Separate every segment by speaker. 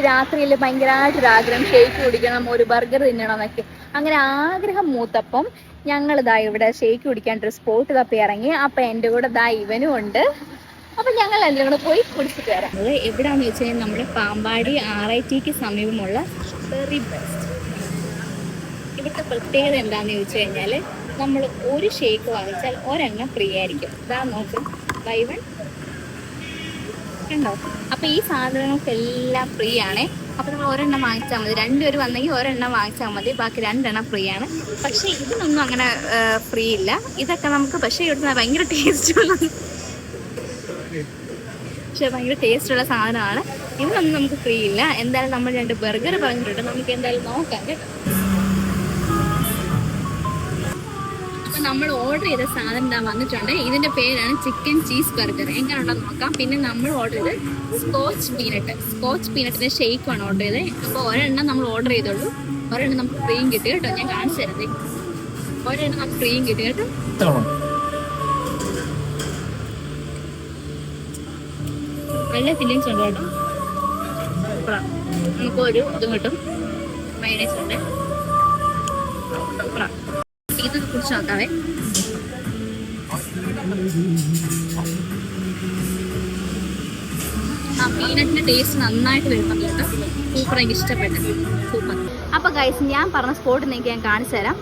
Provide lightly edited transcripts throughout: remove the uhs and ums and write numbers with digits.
Speaker 1: രാത്രിയിൽ ഭയങ്കരമായിട്ടൊരു ആഗ്രഹം ഷേക്ക് കുടിക്കണം, ഒരു ബർഗർ തിന്നണം എന്നൊക്കെ. അങ്ങനെ ആഗ്രഹം മൂത്തപ്പം ഞങ്ങൾ ഇവിടെ ഷേക്ക് കുടിക്കാണ്ടൊരു സ്പോട്ട് തപ്പി ഇറങ്ങി. അപ്പം എൻ്റെ കൂടെ ഇവനും ഉണ്ട്. അപ്പം ഞങ്ങൾ എല്ലാം കൂടെ പോയി കുടിച്ചിട്ട് വരാം. അത് എവിടെയാണെന്ന് വെച്ച് കഴിഞ്ഞാൽ നമ്മുടെ പാമ്പാടി RIT സമീപമുള്ള വെറി ബെസ്റ്റ്. ഇവിടുത്തെ പ്രത്യേകത എന്താണെന്ന് ചോദിച്ചു കഴിഞ്ഞാൽ നമ്മൾ ഒരു ഷേക്ക് വാങ്ങിച്ചാൽ ഒരെണ്ണം ഫ്രീ ആയിരിക്കും. ഇതാ നോക്കും, ബൈ വൺ കണ്ടോ. അപ്പം ഈ സാധനങ്ങൾക്കെല്ലാം ഫ്രീ ആണേ. അപ്പം നമ്മൾ ഒരെണ്ണം വാങ്ങിച്ചാൽ മതി. 2 പേര് വന്നെങ്കിൽ ഒരെണ്ണം വാങ്ങിച്ചാൽ മതി, ബാക്കി 2 എണ്ണം ഫ്രീ ആണ്. പക്ഷേ ഇതിനൊന്നും അങ്ങനെ ഫ്രീ ഇല്ല. ഇതൊക്കെ നമുക്ക് പക്ഷേ ഇവിടുന്ന് ഭയങ്കര ടേസ്റ്റുള്ള സാധനമാണ്. ഇതിനൊന്നും നമുക്ക് ഫ്രീ ഇല്ല. എന്തായാലും നമ്മൾ 2 ബർഗർ പറഞ്ഞിട്ടുണ്ട്, നമുക്ക് എന്തായാലും നോക്കാം കേട്ടോ. അപ്പം നമ്മൾ ഓർഡർ ചെയ്ത സാധനം എന്താ വന്നിട്ടുണ്ട്. ഇതിൻ്റെ പേരാണ് ചിക്കൻ ചീസ് ബർഗർ. എങ്ങനെയുണ്ടെന്ന് നോക്കാം. പിന്നെ നമ്മൾ ഓർഡർ ചെയ്ത് സ്കോച്ച് പീനട്ടിൻ്റെ ഷേക്കാണ് ഓർഡർ ചെയ്തത്. അപ്പോൾ ഒരെണ്ണം നമ്മൾ ഓർഡർ ചെയ്തോളൂ, ഒരെണ്ണം നമുക്ക് ഫ്രീയും കിട്ടി കേട്ടോ. ഞാൻ കാണിച്ചു തരതേ, ഒരെണ്ണം നമുക്ക് ഫ്രീയും കിട്ടി കേട്ടോ. നല്ല ഫില്ലിങ്സ് ഉണ്ട് കേട്ടോ. നമുക്ക് ഒരു ഇതും കിട്ടും, മയോണൈസ് ഉണ്ട്. ഇത് കുറിച്ച് നോക്കാവേ. ആ പീനട്ടിന്റെ ടേസ്റ്റ് നന്നായിട്ട് വരുന്നുണ്ട് കേട്ടോ. സൂപ്പർ, എനിക്ക് ഇഷ്ടപ്പെട്ടു, സൂപ്പർ. അപ്പോൾ ഗൈസ്, ഞാൻ പറഞ്ഞ സ്പോട്ട് നിങ്ങൾക്ക് ഞാൻ കാണിച്ചു തരാം.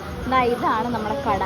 Speaker 1: ഇതാണ് നമ്മുടെ കട.